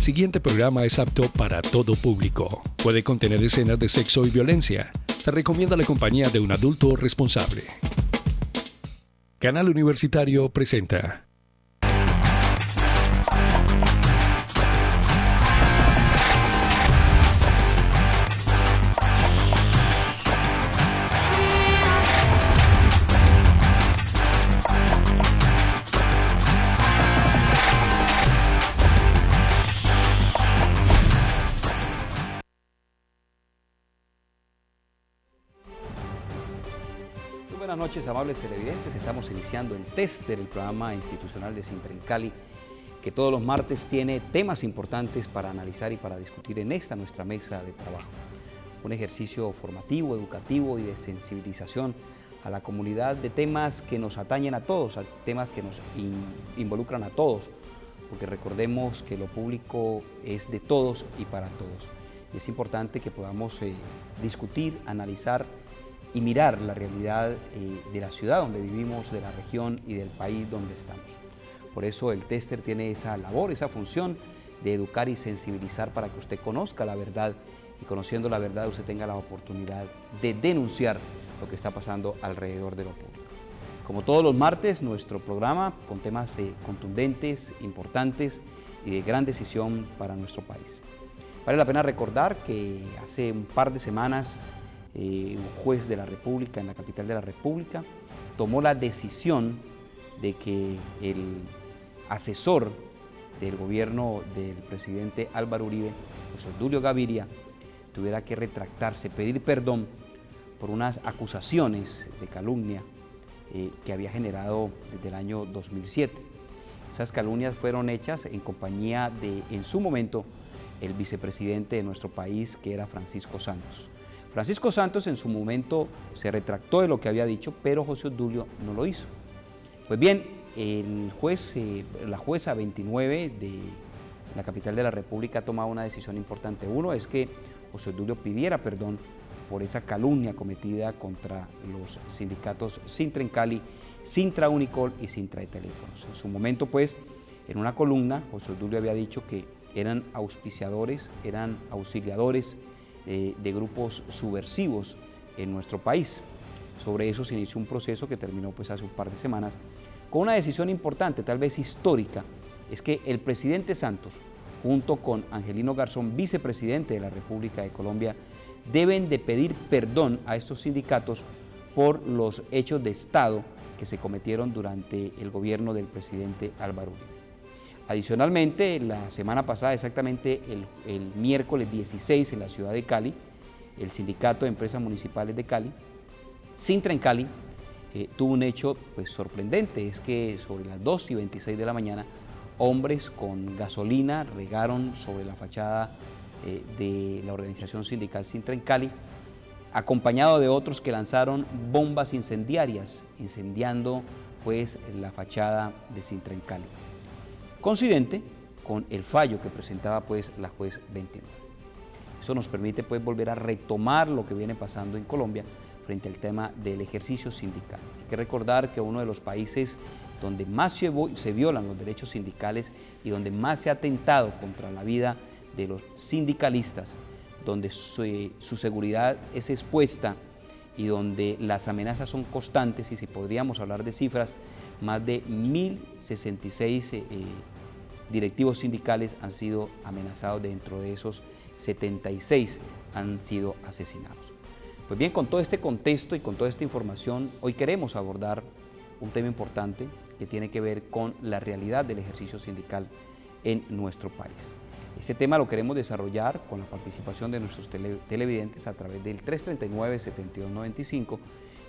siguiente programa es apto para todo público. Puede contener escenas de sexo y violencia. Se recomienda la compañía de un adulto responsable. Canal Universitario presenta. Buenas noches, amables televidentes. Estamos iniciando el Tester, el programa institucional de Sintra en Cali, que todos los martes tiene temas importantes para analizar y para discutir en esta nuestra mesa de trabajo. Un ejercicio formativo, educativo y de sensibilización a la comunidad de temas que nos atañen a todos, a temas que nos involucran a todos, porque recordemos que lo público es de todos y para todos. Y es importante que podamos discutir, analizar y mirar la realidad de la ciudad donde vivimos, de la región y del país donde estamos. Por eso el Tester tiene esa labor, esa función de educar y sensibilizar para que usted conozca la verdad y conociendo la verdad usted tenga la oportunidad de denunciar lo que está pasando alrededor de lo público. Como todos los martes, nuestro programa con temas contundentes, importantes y de gran decisión para nuestro país. Vale la pena recordar que hace un par de semanas un juez de la República, en la capital de la República, tomó la decisión de que el asesor del gobierno del presidente Álvaro Uribe, José Obdulio Gaviria, tuviera que retractarse, pedir perdón por unas acusaciones de calumnia que había generado desde el año 2007. Esas calumnias fueron hechas en compañía de, en su momento, el vicepresidente de nuestro país, que era Francisco Santos. Francisco Santos en su momento se retractó de lo que había dicho, pero José Obdulio no lo hizo. Pues bien, el juez, la jueza 29 de la capital de la República ha tomado una decisión importante. Uno es que José Obdulio pidiera perdón por esa calumnia cometida contra los sindicatos Sintra en Cali, Sintra Unicol y Sintra de Teléfonos. En su momento, pues, en una columna, José Obdulio había dicho que eran auspiciadores, eran auxiliadores de grupos subversivos en nuestro país. Sobre eso se inició un proceso que terminó pues hace un par de semanas con una decisión importante, tal vez histórica, es que el presidente Santos, junto con Angelino Garzón, vicepresidente de la República de Colombia, deben de pedir perdón a estos sindicatos por los hechos de Estado que se cometieron durante el gobierno del presidente Álvaro Uribe. Adicionalmente, la semana pasada, exactamente el miércoles 16 en la ciudad de Cali, el Sindicato de Empresas Municipales de Cali, Sintra en Cali, tuvo un hecho pues, sorprendente, es que sobre las 2:26 de la mañana, hombres con gasolina regaron sobre la fachada de la organización sindical Sintra en Cali, acompañado de otros que lanzaron bombas incendiarias, incendiando pues la fachada de Sintra en Cali, coincidente con el fallo que presentaba pues la juez 29. Eso nos permite pues volver a retomar lo que viene pasando en Colombia frente al tema del ejercicio sindical. Hay que recordar que uno de los países donde más se violan los derechos sindicales y donde más se ha atentado contra la vida de los sindicalistas, donde su seguridad es expuesta y donde las amenazas son constantes, y si podríamos hablar de cifras, más de 1.066 directivos sindicales han sido amenazados, dentro de esos 76 han sido asesinados. Pues bien, con todo este contexto y con toda esta información, hoy queremos abordar un tema importante que tiene que ver con la realidad del ejercicio sindical en nuestro país. Este tema lo queremos desarrollar con la participación de nuestros televidentes a través del 339-7295,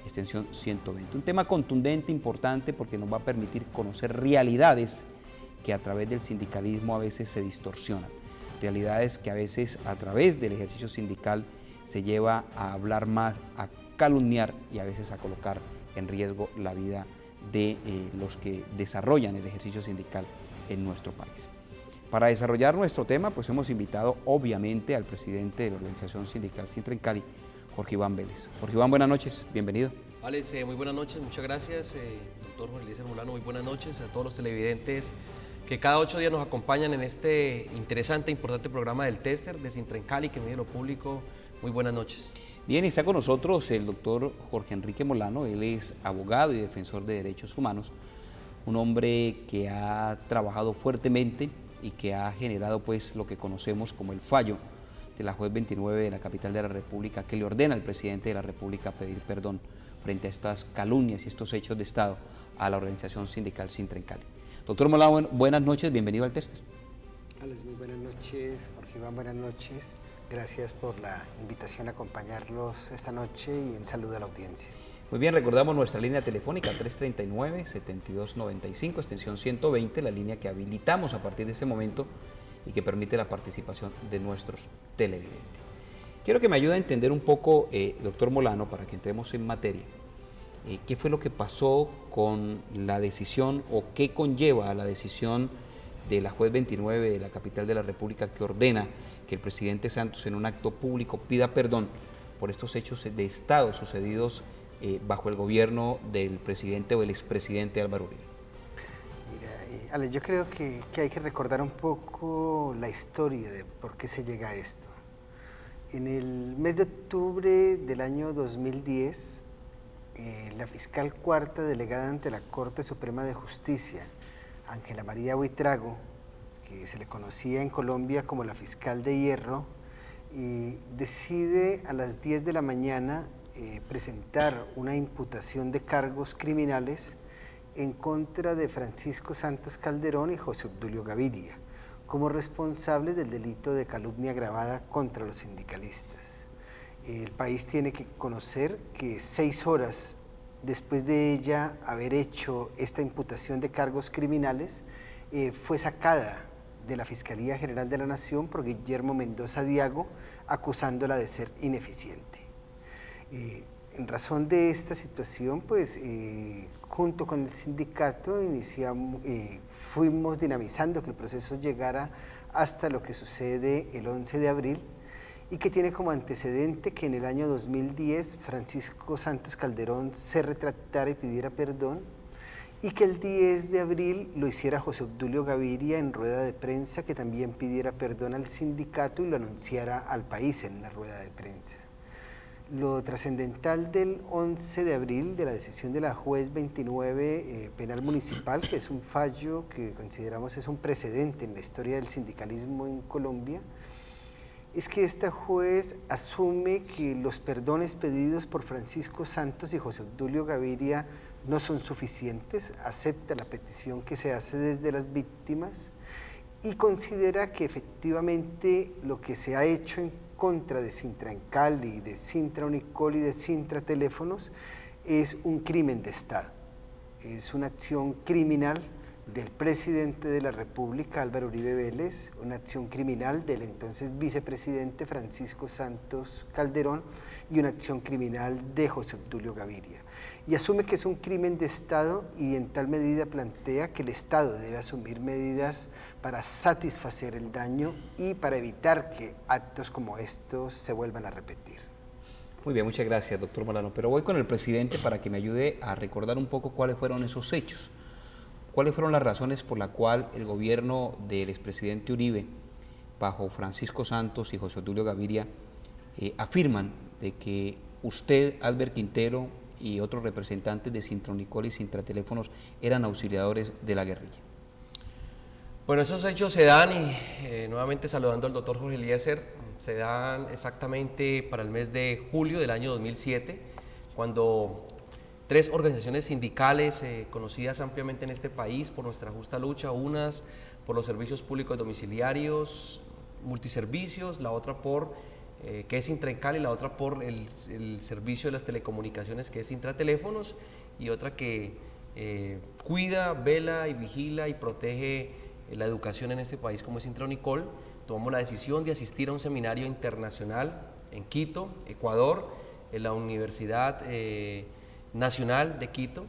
extensión 120. Un tema contundente, importante, porque nos va a permitir conocer realidades que a través del sindicalismo a veces se distorsionan, realidades que a veces a través del ejercicio sindical se lleva a hablar más, a calumniar y a veces a colocar en riesgo la vida de los que desarrollan el ejercicio sindical en nuestro país. Para desarrollar nuestro tema, pues hemos invitado obviamente al presidente de la organización sindical Sintra en Cali, Jorge Iván Vélez. Jorge Iván, buenas noches, bienvenido. Alex, muy buenas noches, muchas gracias, doctor Jorge Eliezer Molano, muy buenas noches a todos los televidentes que cada 8 días nos acompañan en este interesante e importante programa del Tester de Sintra en Cali, que mide lo público. Muy buenas noches. Bien, está con nosotros el doctor Jorge Enrique Molano. Él es abogado y defensor de derechos humanos, un hombre que ha trabajado fuertemente y que ha generado pues lo que conocemos como el fallo de la juez 29 de la capital de la República, que le ordena al presidente de la República pedir perdón frente a estas calumnias y estos hechos de Estado a la organización sindical Sintra en Cali. Doctor Molano, buenas noches, bienvenido al Tester. Alex, muy buenas noches. Jorge Iván, buenas noches. Gracias por la invitación a acompañarlos esta noche y un saludo a la audiencia. Muy bien, recordamos nuestra línea telefónica 339-7295, extensión 120, la línea que habilitamos a partir de ese momento y que permite la participación de nuestros televidentes. Quiero que me ayude a entender un poco, doctor Molano, para que entremos en materia, qué fue lo que pasó con la decisión o qué conlleva la decisión de la juez 29 de la capital de la República que ordena que el presidente Santos en un acto público pida perdón por estos hechos de Estado sucedidos bajo el gobierno del presidente o el expresidente Álvaro Uribe. Mira, Alex, yo creo que hay que recordar un poco la historia de por qué se llega a esto. En el mes de octubre del año 2010, la fiscal cuarta delegada ante la Corte Suprema de Justicia, Ángela María Buitrago, que se le conocía en Colombia como la fiscal de hierro, decide a las 10 de la mañana presentar una imputación de cargos criminales en contra de Francisco Santos Calderón y José Obdulio Gaviria, como responsables del delito de calumnia agravada contra los sindicalistas. El país tiene que conocer que 6 horas después de ella haber hecho esta imputación de cargos criminales, fue sacada de la Fiscalía General de la Nación por Guillermo Mendoza Diago, acusándola de ser ineficiente. En razón de esta situación, pues junto con el sindicato fuimos dinamizando que el proceso llegara hasta lo que sucede el 11 de abril, y que tiene como antecedente que en el año 2010 Francisco Santos Calderón se retractara y pidiera perdón, y que el 10 de abril lo hiciera José Obdulio Gaviria en rueda de prensa, que también pidiera perdón al sindicato y lo anunciara al país en una rueda de prensa. Lo trascendental del 11 de abril de la decisión de la juez 29 penal municipal, que es un fallo que consideramos es un precedente en la historia del sindicalismo en Colombia, es que esta juez asume que los perdones pedidos por Francisco Santos y José Obdulio Gaviria no son suficientes, acepta la petición que se hace desde las víctimas y considera que efectivamente lo que se ha hecho en contra de Sintra en Cali, de Sintra Unicol y de Sintra Teléfonos es un crimen de Estado, es una acción criminal del presidente de la República, Álvaro Uribe Vélez, una acción criminal del entonces vicepresidente Francisco Santos Calderón y una acción criminal de José Obdulio Gaviria. Y asume que es un crimen de Estado y en tal medida plantea que el Estado debe asumir medidas para satisfacer el daño y para evitar que actos como estos se vuelvan a repetir. Muy bien, muchas gracias, doctor Molano. Pero voy con el presidente para que me ayude a recordar un poco cuáles fueron esos hechos. ¿Cuáles fueron las razones por las cuales el gobierno del expresidente Uribe, bajo Francisco Santos y José Obdulio Gaviria, afirman de que usted, Albert Quintero y otros representantes de Sintra Unicol y Sintra Teléfonos eran auxiliadores de la guerrilla? Bueno, esos hechos se dan, y nuevamente saludando al doctor Jorge Eliezer, se dan exactamente para el mes de julio del año 2007, cuando 3 organizaciones sindicales conocidas ampliamente en este país por nuestra justa lucha, unas por los servicios públicos domiciliarios, multiservicios, la otra por, que es Sintra en Cali, la otra por el servicio de las telecomunicaciones, que es Sintra Teléfonos, y otra que cuida, vela y vigila y protege la educación en este país, como es Sintra Unicol. Tomamos la decisión de asistir a un seminario internacional en Quito, Ecuador, en la Universidad Nacional de Quito,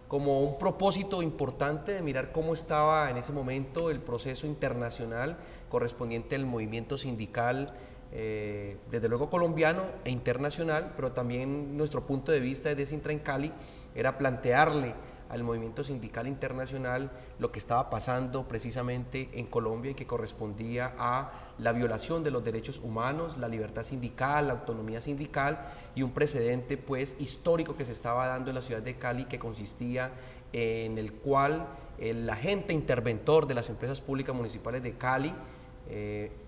como un propósito importante de mirar cómo estaba en ese momento el proceso internacional correspondiente al movimiento sindical, desde luego colombiano e internacional, pero también nuestro punto de vista desde Sintra en Cali era plantearle al movimiento sindical internacional lo que estaba pasando precisamente en Colombia y que correspondía a la violación de los derechos humanos, la libertad sindical, la autonomía sindical y un precedente pues histórico que se estaba dando en la ciudad de Cali, que consistía en el cual el agente interventor de las empresas públicas municipales de Cali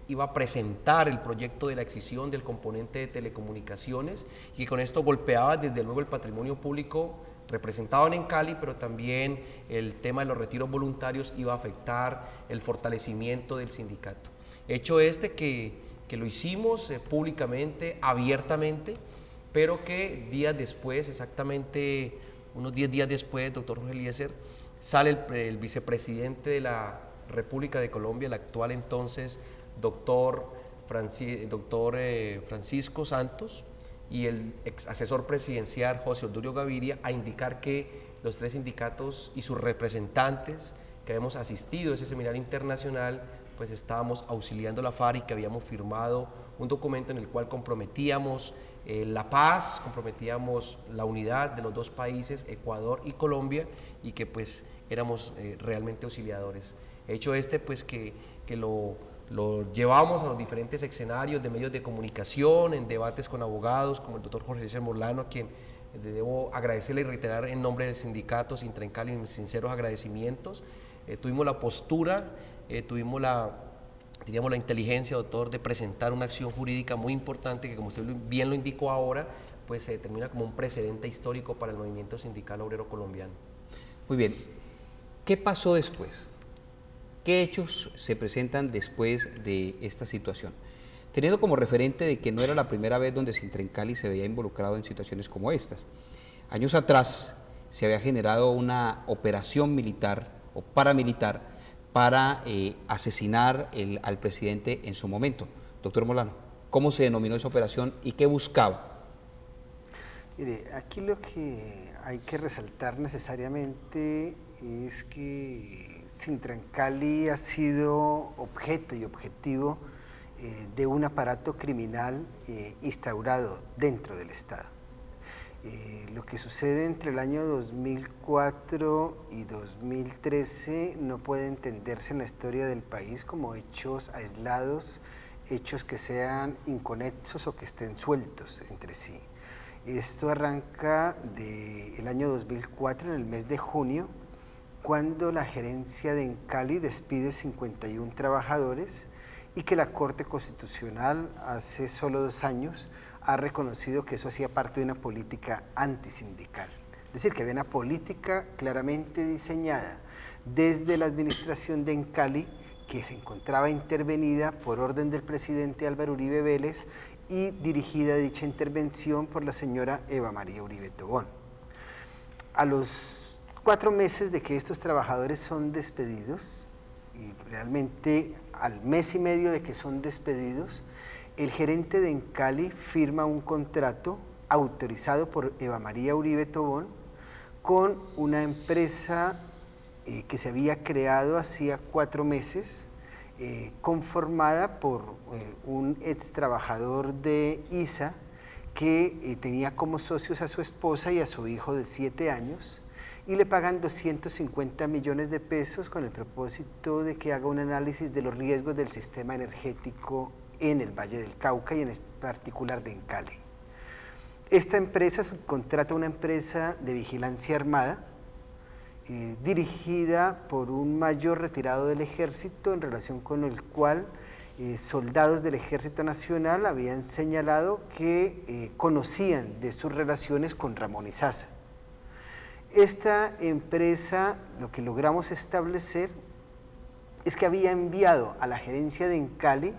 iba a presentar el proyecto de la excisión del componente de telecomunicaciones y que con esto golpeaba desde luego el patrimonio público representado en Cali, pero también el tema de los retiros voluntarios iba a afectar el fortalecimiento del sindicato. Hecho este que lo hicimos públicamente, abiertamente, pero que días después, exactamente unos 10 días después, doctor Jorge Eliezer, sale el vicepresidente de la República de Colombia, el actual entonces doctor Francisco Santos, y el ex asesor presidencial José Obdulio Gaviria, a indicar que los 3 sindicatos y sus representantes que habíamos asistido a ese seminario internacional, pues estábamos auxiliando a la FARC y que habíamos firmado un documento en el cual comprometíamos la paz, comprometíamos la unidad de los 2 países, Ecuador y Colombia, y que pues éramos realmente auxiliadores. Hecho este, pues que lo llevamos a los diferentes escenarios de medios de comunicación, en debates con abogados como el doctor Jorge Eliezer Molano, a quien debo agradecerle y reiterar en nombre del sindicato Sintrencali mis sinceros agradecimientos. Tuvimos la postura, teníamos la inteligencia, doctor, de presentar una acción jurídica muy importante que, como usted bien lo indicó ahora, pues se determina como un precedente histórico para el movimiento sindical obrero colombiano. Muy bien, ¿qué pasó después? ¿Qué hechos se presentan después de esta situación? Teniendo como referente de que no era la primera vez donde Sintrencali se veía involucrado en situaciones como estas. Años atrás se había generado una operación militar o paramilitar para asesinar al presidente en su momento. Doctor Molano, ¿cómo se denominó esa operación y qué buscaba? Mire, aquí lo que hay que resaltar necesariamente es que Sintrencali ha sido objeto y objetivo de un aparato criminal instaurado dentro del Estado. Lo que sucede entre el año 2004 y 2013 no puede entenderse en la historia del país como hechos aislados, hechos que sean inconexos o que estén sueltos entre sí. Esto arranca del año 2004, en el mes de junio, cuando la gerencia de Encali despide 51 trabajadores y que la Corte Constitucional hace solo 2 años ha reconocido que eso hacía parte de una política antisindical. Es decir, que había una política claramente diseñada desde la administración de Encali, que se encontraba intervenida por orden del presidente Álvaro Uribe Vélez y dirigida dicha intervención por la señora Eva María Uribe Tobón. A los 4 meses de que estos trabajadores son despedidos, y realmente al mes y medio de que son despedidos, el gerente de Encali firma un contrato autorizado por Eva María Uribe Tobón con una empresa que se había creado hacía 4 meses, conformada por un ex trabajador de ISA que tenía como socios a su esposa y a su hijo de 7 años, y le pagan 250 millones de pesos con el propósito de que haga un análisis de los riesgos del sistema energético en el Valle del Cauca y en particular de Encali. Esta empresa subcontrata una empresa de vigilancia armada dirigida por un mayor retirado del ejército, en relación con el cual soldados del Ejército Nacional habían señalado que conocían de sus relaciones con Ramón Izaza. Esta empresa, lo que logramos establecer es que había enviado a la gerencia de Encali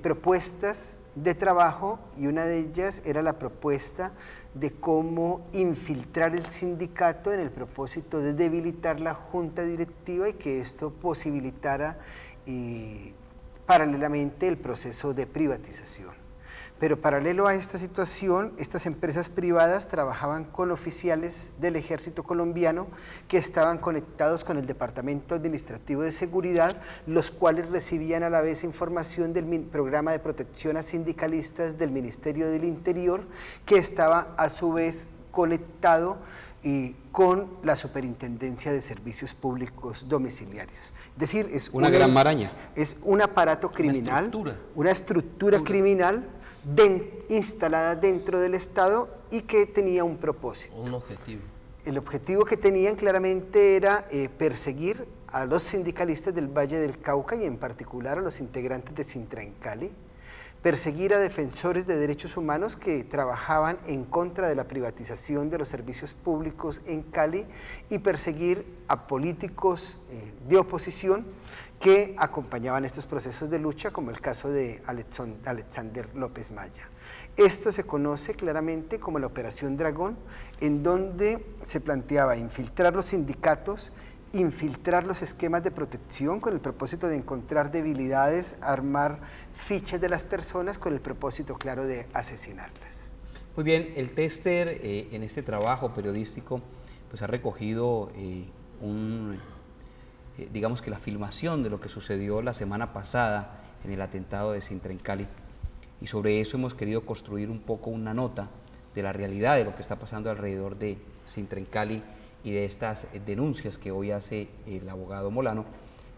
propuestas de trabajo, y una de ellas era la propuesta de cómo infiltrar el sindicato en el propósito de debilitar la junta directiva y que esto posibilitara paralelamente el proceso de privatización. Pero paralelo a esta situación, estas empresas privadas trabajaban con oficiales del ejército colombiano que estaban conectados con el Departamento Administrativo de Seguridad, los cuales recibían a la vez información del programa de protección a sindicalistas del Ministerio del Interior, que estaba a su vez conectado con la Superintendencia de Servicios Públicos Domiciliarios. Es decir, es una gran maraña. Es un aparato criminal, una estructura criminal instalada dentro del Estado y que tenía un propósito. Un objetivo. El objetivo que tenían claramente era perseguir a los sindicalistas del Valle del Cauca y en particular a los integrantes de Sintra en Cali, perseguir a defensores de derechos humanos que trabajaban en contra de la privatización de los servicios públicos en Cali y perseguir a políticos de oposición que acompañaban estos procesos de lucha, como el caso de Alexander López Maya. Esto se conoce claramente como la Operación Dragón, en donde se planteaba infiltrar los sindicatos, infiltrar los esquemas de protección con el propósito de encontrar debilidades, armar fichas de las personas con el propósito claro de asesinarlas. Muy bien, el Tester en este trabajo periodístico pues ha recogido digamos que la filmación de lo que sucedió la semana pasada en el atentado de Sintra en Cali, y sobre eso hemos querido construir un poco una nota de la realidad de lo que está pasando alrededor de Sintra en Cali y de estas denuncias que hoy hace el abogado Molano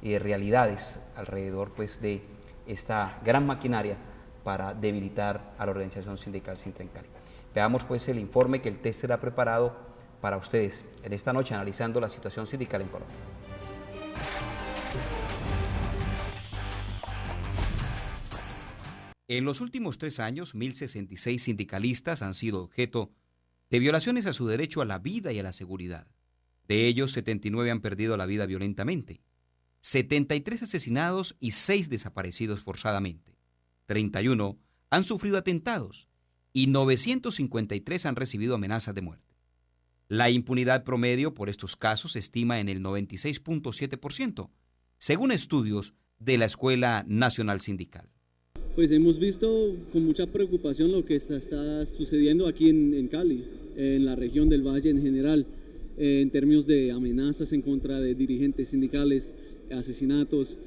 y de realidades alrededor pues de esta gran maquinaria para debilitar a la organización sindical Sintra en Cali. Veamos pues el informe que el Tester ha preparado para ustedes en esta noche analizando la situación sindical en Colombia. En los últimos 3 años, 1.066 sindicalistas han sido objeto de violaciones a su derecho a la vida y a la seguridad. De ellos, 79 han perdido la vida violentamente, 73 asesinados y 6 desaparecidos forzadamente. 31 han sufrido atentados y 953 han recibido amenazas de muerte. La impunidad promedio por estos casos se estima en el 96.7%, según estudios de la Escuela Nacional Sindical. Pues hemos visto con mucha preocupación lo que está sucediendo aquí en Cali, en la región del Valle en general, en términos de amenazas en contra de dirigentes sindicales, asesinatos,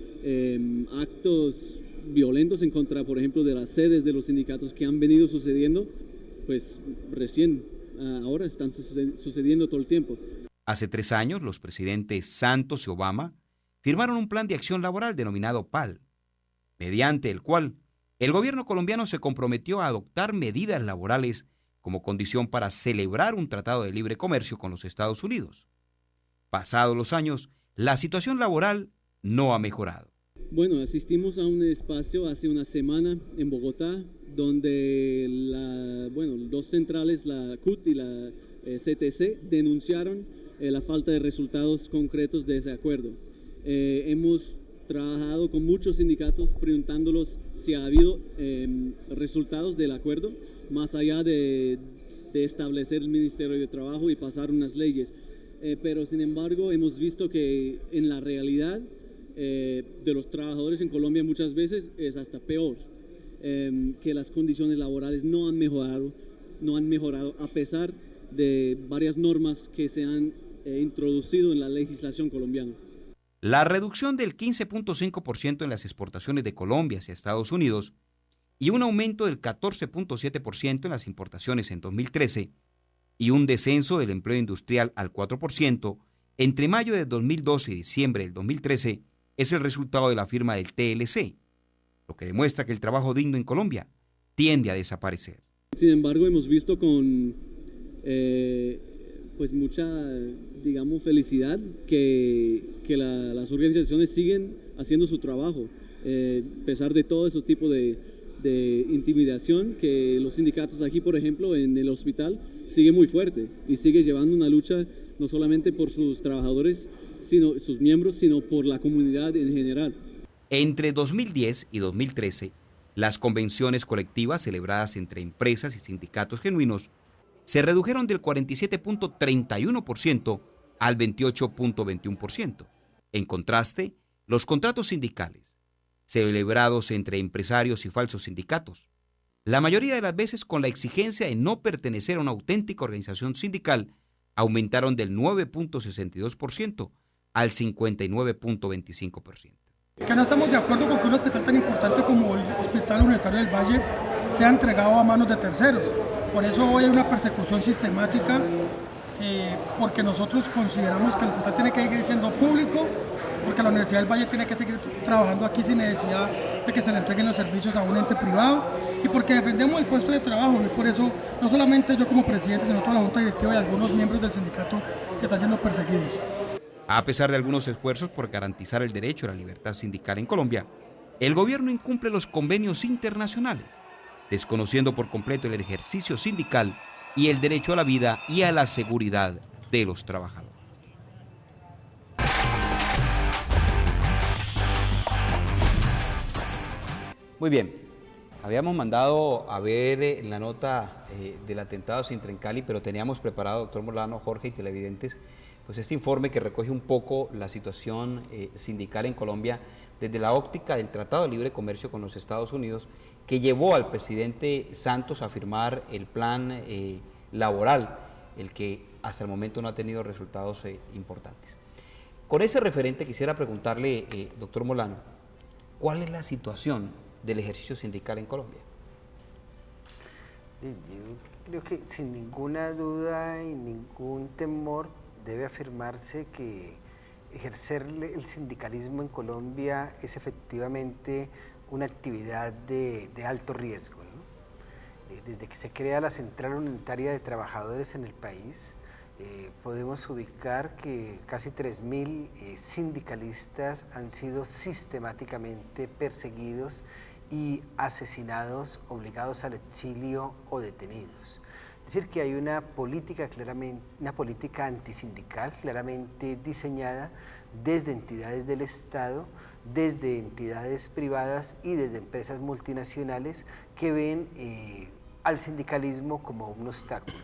actos violentos en contra, por ejemplo, de las sedes de los sindicatos que han venido sucediendo, pues recién, ahora están sucediendo todo el tiempo. Hace 3 años, los presidentes Santos y Obama firmaron un plan de acción laboral denominado PAL, mediante el cual el gobierno colombiano se comprometió a adoptar medidas laborales como condición para celebrar un tratado de libre comercio con los Estados Unidos. Pasados los años, la situación laboral no ha mejorado. Bueno, asistimos a un espacio hace una semana en Bogotá, donde dos centrales, la CUT y la CTC, denunciaron la falta de resultados concretos de ese acuerdo. Hemos trabajado con muchos sindicatos preguntándolos si ha habido resultados del acuerdo, más allá de establecer el Ministerio de Trabajo y pasar unas leyes. Pero sin embargo hemos visto que en la realidad de los trabajadores en Colombia muchas veces es hasta peor, que las condiciones laborales no han mejorado a pesar de varias normas que se han introducido en la legislación colombiana. La reducción del 15.5% en las exportaciones de Colombia hacia Estados Unidos y un aumento del 14.7% en las importaciones en 2013 y un descenso del empleo industrial al 4% entre mayo de 2012 y diciembre del 2013 es el resultado de la firma del TLC, lo que demuestra que el trabajo digno en Colombia tiende a desaparecer. Sin embargo, hemos visto con mucha, felicidad que las organizaciones siguen haciendo su trabajo, a pesar de todo ese tipo de intimidación que los sindicatos aquí, por ejemplo, en el hospital, sigue muy fuerte y sigue llevando una lucha no solamente por sus trabajadores, sino sus miembros, sino por la comunidad en general. Entre 2010 y 2013, las convenciones colectivas celebradas entre empresas y sindicatos genuinos se redujeron del 47.31% al 28.21%. En contraste, los contratos sindicales, celebrados entre empresarios y falsos sindicatos, la mayoría de las veces con la exigencia de no pertenecer a una auténtica organización sindical, aumentaron del 9.62% al 59.25%. Que no estamos de acuerdo con que un hospital tan importante como el Hospital Universitario del Valle sea entregado a manos de terceros. Por eso hoy hay una persecución sistemática porque nosotros consideramos que el hospital tiene que seguir siendo público, porque la Universidad del Valle tiene que seguir trabajando aquí sin necesidad de que se le entreguen los servicios a un ente privado, y porque defendemos el puesto de trabajo, y por eso no solamente yo como presidente, sino toda la junta directiva y algunos miembros del sindicato que están siendo perseguidos. A pesar de algunos esfuerzos por garantizar el derecho a la libertad sindical en Colombia, el gobierno incumple los convenios internacionales, desconociendo por completo el ejercicio sindical y el derecho a la vida y a la seguridad de los trabajadores. Muy bien, habíamos mandado a ver la nota del atentado a Sintra en Cali, pero teníamos preparado, doctor Molano, Jorge y televidentes, pues este informe que recoge un poco la situación sindical en Colombia desde la óptica del Tratado de Libre Comercio con los Estados Unidos, que llevó al presidente Santos a firmar el plan laboral, el que hasta el momento no ha tenido resultados importantes. Con ese referente quisiera preguntarle, doctor Molano, ¿cuál es la situación del ejercicio sindical en Colombia? Yo creo que sin ninguna duda y ningún temor debe afirmarse que ejercer el sindicalismo en Colombia es efectivamente una actividad de alto riesgo, ¿no? Desde que se crea la Central Unitaria de Trabajadores en el país, podemos ubicar que casi 3.000 sindicalistas han sido sistemáticamente perseguidos y asesinados, obligados al exilio o detenidos. Es decir, que hay una política antisindical claramente diseñada desde entidades del Estado, desde entidades privadas y desde empresas multinacionales que ven al sindicalismo como un obstáculo.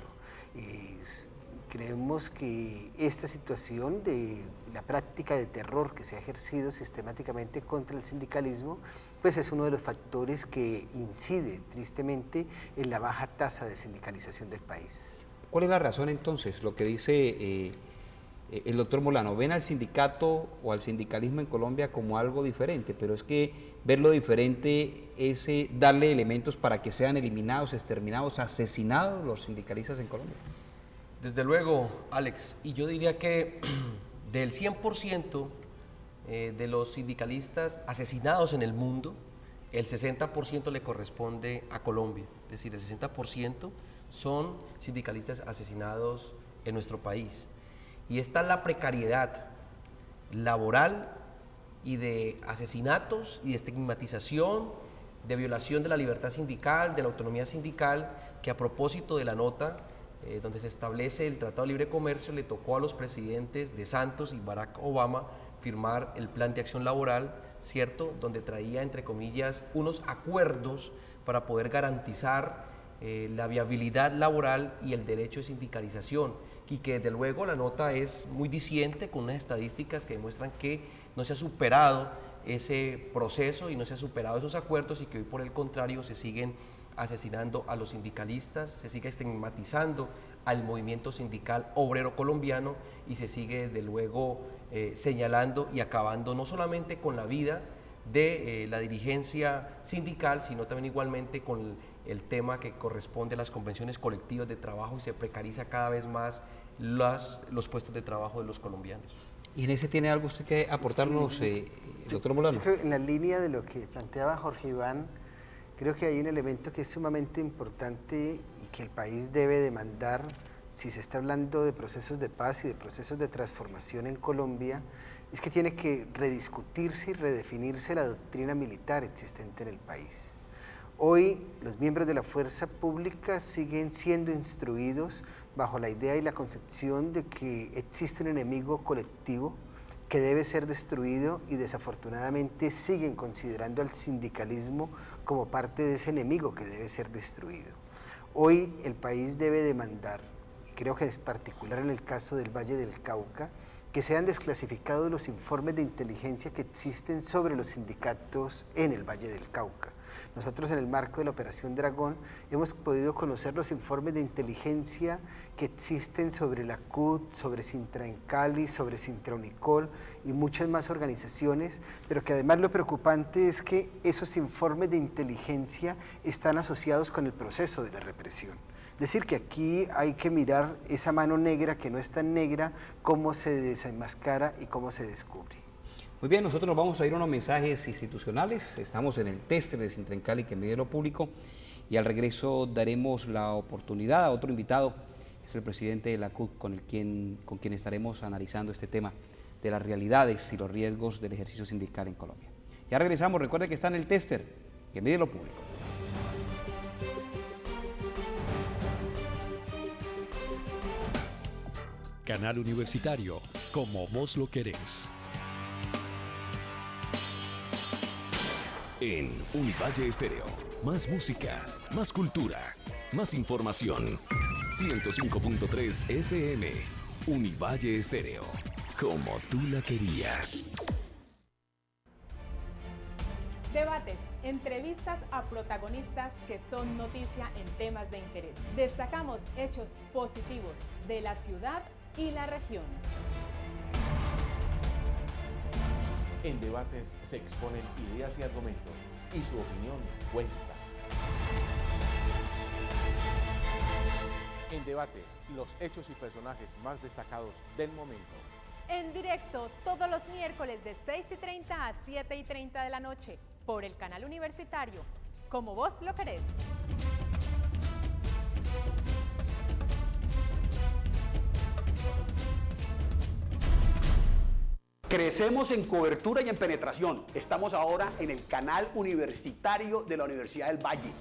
Creemos que esta situación de la práctica de terror que se ha ejercido sistemáticamente contra el sindicalismo, pues es uno de los factores que incide tristemente en la baja tasa de sindicalización del país. ¿Cuál es la razón entonces? Lo que dice el doctor Molano, ven al sindicato o al sindicalismo en Colombia como algo diferente, pero es que verlo diferente es darle elementos para que sean eliminados, exterminados, asesinados los sindicalistas en Colombia. Desde luego, Alex, y yo diría que del 100% de los sindicalistas asesinados en el mundo, el 60% le corresponde a Colombia, es decir, el 60% son sindicalistas asesinados en nuestro país. Y está la precariedad laboral y de asesinatos y de estigmatización, de violación de la libertad sindical, de la autonomía sindical, que a propósito de la nota donde se establece el Tratado de Libre Comercio, le tocó a los presidentes de Santos y Barack Obama firmar el Plan de Acción Laboral, ¿cierto?, donde traía, entre comillas, unos acuerdos para poder garantizar la viabilidad laboral y el derecho de sindicalización, y que desde luego la nota es muy diciente, con unas estadísticas que demuestran que no se ha superado ese proceso y no se ha superado esos acuerdos, y que hoy por el contrario se siguen asesinando a los sindicalistas, se sigue estigmatizando al movimiento sindical obrero colombiano y se sigue desde luego señalando y acabando no solamente con la vida de la dirigencia sindical, sino también igualmente con el tema que corresponde a las convenciones colectivas de trabajo, y se precariza cada vez más los puestos de trabajo de los colombianos. ¿Y en ese tiene algo usted que aportarnos, doctor Molano? Yo creo que en la línea de lo que planteaba Jorge Iván, creo que hay un elemento que es sumamente importante y que el país debe demandar si se está hablando de procesos de paz y de procesos de transformación en Colombia, es que tiene que rediscutirse y redefinirse la doctrina militar existente en el país. Hoy los miembros de la fuerza pública siguen siendo instruidos bajo la idea y la concepción de que existe un enemigo colectivo que debe ser destruido, y desafortunadamente siguen considerando al sindicalismo como parte de ese enemigo que debe ser destruido. Hoy el país debe demandar, y creo que es particular en el caso del Valle del Cauca, que sean desclasificados los informes de inteligencia que existen sobre los sindicatos en el Valle del Cauca. Nosotros, en el marco de la Operación Dragón, hemos podido conocer los informes de inteligencia que existen sobre la CUT, sobre Sintra en Cali, sobre Sintra Unicol y muchas más organizaciones, pero que además lo preocupante es que esos informes de inteligencia están asociados con el proceso de la represión. Decir que aquí hay que mirar esa mano negra que no es tan negra, cómo se desenmascara y cómo se descubre. Muy bien, nosotros nos vamos a ir a unos mensajes institucionales. Estamos en el tester de Sintrencali que mide lo público y al regreso daremos la oportunidad a otro invitado, es el presidente de la CUT, con quien estaremos analizando este tema de las realidades y los riesgos del ejercicio sindical en Colombia. Ya regresamos, recuerde que está en el tester que mide lo público. Canal Universitario, como vos lo querés. En Univalle Estéreo, más música, más cultura, más información. 105.3 FM, Univalle Estéreo, como tú la querías. Debates, entrevistas a protagonistas que son noticia en temas de interés. Destacamos hechos positivos de la ciudad y la región. En debates se exponen ideas y argumentos y su opinión cuenta. En debates, los hechos y personajes más destacados del momento. En directo todos los miércoles de 6:30 a 7:30 de la noche por el canal universitario, como vos lo querés. Crecemos en cobertura y en penetración. Estamos ahora en el canal universitario de la Universidad del Valle.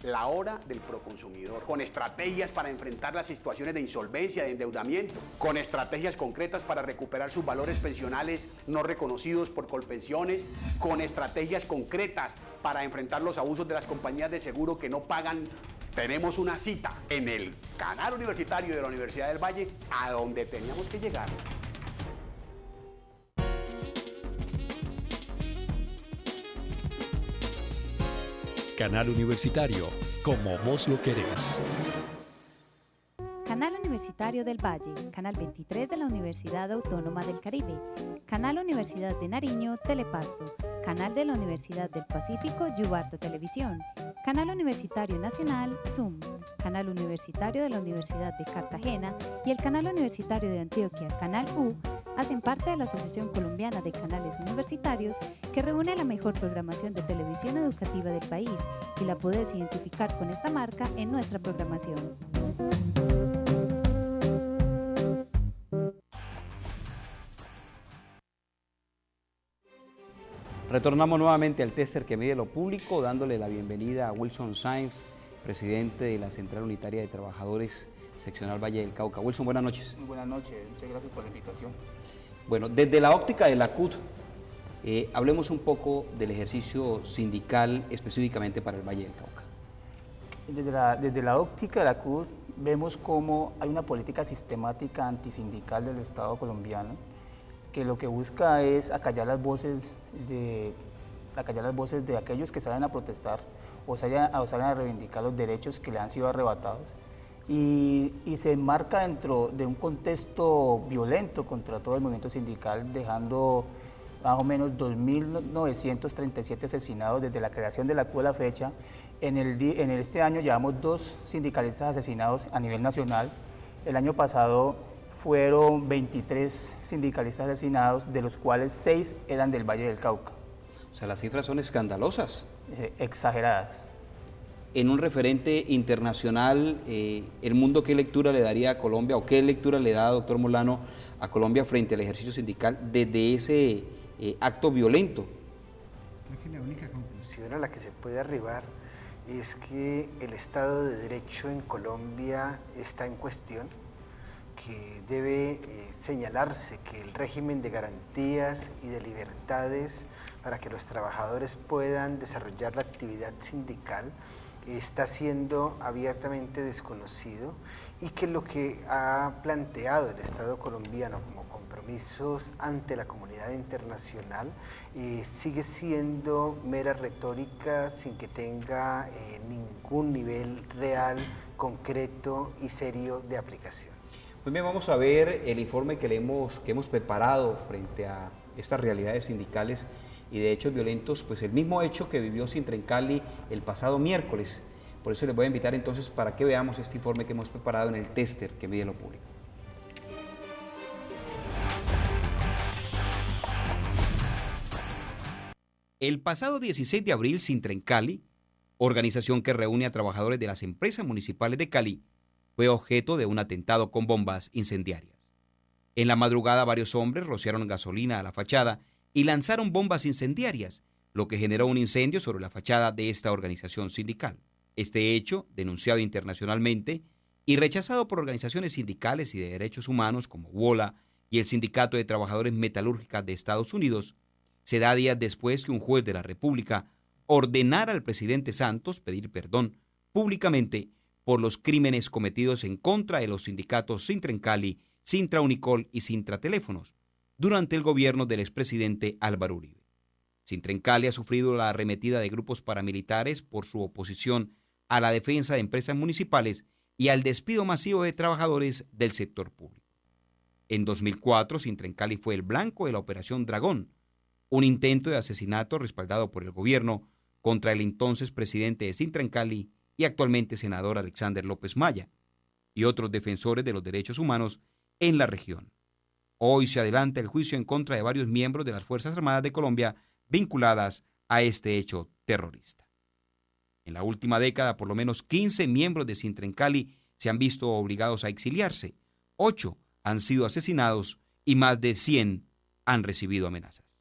La hora del proconsumidor, con estrategias para enfrentar las situaciones de insolvencia, de endeudamiento, con estrategias concretas para recuperar sus valores pensionales no reconocidos por Colpensiones, con estrategias concretas para enfrentar los abusos de las compañías de seguro que no pagan. Tenemos una cita en el canal universitario de la Universidad del Valle, a donde teníamos que llegar. Canal Universitario, como vos lo querés. Canal Universitario del Valle, Canal 23 de la Universidad Autónoma del Caribe, Canal Universidad de Nariño, Telepasto, Canal de la Universidad del Pacífico, Yubarta Televisión, Canal Universitario Nacional, Zoom, Canal Universitario de la Universidad de Cartagena y el Canal Universitario de Antioquia, Canal U, hacen parte de la Asociación Colombiana de Canales Universitarios, que reúne la mejor programación de televisión educativa del país, y la puedes identificar con esta marca en nuestra programación. Retornamos nuevamente al tester que mide lo público, dándole la bienvenida a Wilson Sáenz, presidente de la Central Unitaria de Trabajadores Seccional Valle del Cauca. Wilson, buenas noches. Muy buenas noches, muchas gracias por la invitación. Bueno, desde la óptica de la CUT, hablemos un poco del ejercicio sindical específicamente para el Valle del Cauca. Desde la óptica de la CUT vemos cómo hay una política sistemática antisindical del Estado colombiano que lo que busca es acallar las voces de aquellos que salen a protestar o salen a reivindicar los derechos que le han sido arrebatados. Y se enmarca dentro de un contexto violento contra todo el movimiento sindical, dejando más o menos 2.937 asesinados desde la creación de la CUT a la fecha. Este año llevamos 2 sindicalistas asesinados a nivel nacional. El año pasado fueron 23 sindicalistas asesinados, de los cuales 6 eran del Valle del Cauca. O sea, las cifras son escandalosas. Exageradas. En un referente internacional, ¿el mundo qué lectura le daría a Colombia o qué lectura le da, doctor Molano, a Colombia frente al ejercicio sindical desde ese acto violento? Creo que la única conclusión a la que se puede arribar es que el Estado de Derecho en Colombia está en cuestión, que debe señalarse que el régimen de garantías y de libertades para que los trabajadores puedan desarrollar la actividad sindical está siendo abiertamente desconocido, y que lo que ha planteado el Estado colombiano como compromisos ante la comunidad internacional sigue siendo mera retórica sin que tenga ningún nivel real, concreto y serio de aplicación. Muy bien, vamos a ver el informe que hemos preparado frente a estas realidades sindicales y de hechos violentos, pues el mismo hecho que vivió Sintrencali el pasado miércoles. Por eso les voy a invitar entonces para que veamos este informe que hemos preparado en el tester que mide lo público. El pasado 16 de abril, Sintrencali, organización que reúne a trabajadores de las empresas municipales de Cali, fue objeto de un atentado con bombas incendiarias. En la madrugada, varios hombres rociaron gasolina a la fachada y lanzaron bombas incendiarias, lo que generó un incendio sobre la fachada de esta organización sindical. Este hecho, denunciado internacionalmente y rechazado por organizaciones sindicales y de derechos humanos como WOLA y el Sindicato de Trabajadores Metalúrgicas de Estados Unidos, se da días después que un juez de la República ordenara al presidente Santos pedir perdón públicamente por los crímenes cometidos en contra de los sindicatos Sintrencali, Sintra Unicol y Sintra Teléfonos durante el gobierno del expresidente Álvaro Uribe. Sintrencali ha sufrido la arremetida de grupos paramilitares por su oposición a la defensa de empresas municipales y al despido masivo de trabajadores del sector público. En 2004, Sintrencali fue el blanco de la Operación Dragón, un intento de asesinato respaldado por el gobierno contra el entonces presidente de Sintrencali y actualmente senador Alexander López Maya, y otros defensores de los derechos humanos en la región. Hoy se adelanta el juicio en contra de varios miembros de las Fuerzas Armadas de Colombia vinculadas a este hecho terrorista. En la última década, por lo menos 15 miembros de Sintrencali se han visto obligados a exiliarse, 8 han sido asesinados y más de 100 han recibido amenazas.